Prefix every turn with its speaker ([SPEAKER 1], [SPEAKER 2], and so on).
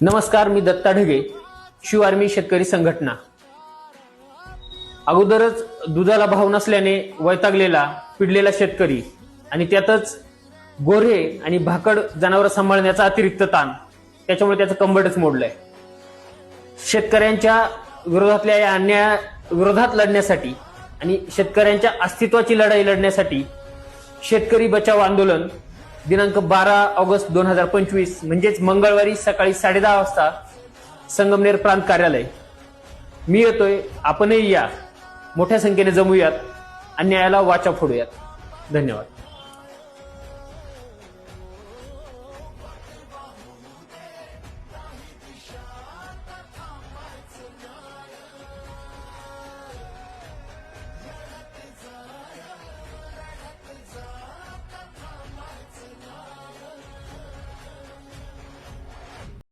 [SPEAKER 1] नमस्कार, मी दत्ता ढगे, शिव आर्मी शेतकरी संघटना। अगोदरच दुधाला भाव नसल्याने वैतागलेला पिडलेला शेतकरी आणि त्यातच गोरे आणि भाकड जनावर सांभाळण्याचा अतिरिक्त ताण, त्याच्यामुळे त्याचं कंबरच मोडलंय। शेतकऱ्यांच्या विरोधातल्या या अन्याया विरोधात लढण्यासाठी आणि शेतकऱ्यांच्या अस्तित्वाची लढाई लढण्यासाठी शेतकरी बचाव आंदोलन दिनांक 12 ऑगस्ट 2025 म्हणजेच मंगळवारी सकाळी 10:30 वाजता संगमनेर प्रांत कार्यालय। मी येतोय, आपणही या, मोठ्या संख्येने जमूयात, अन्यायाला वाचा फोडूयात। धन्यवाद।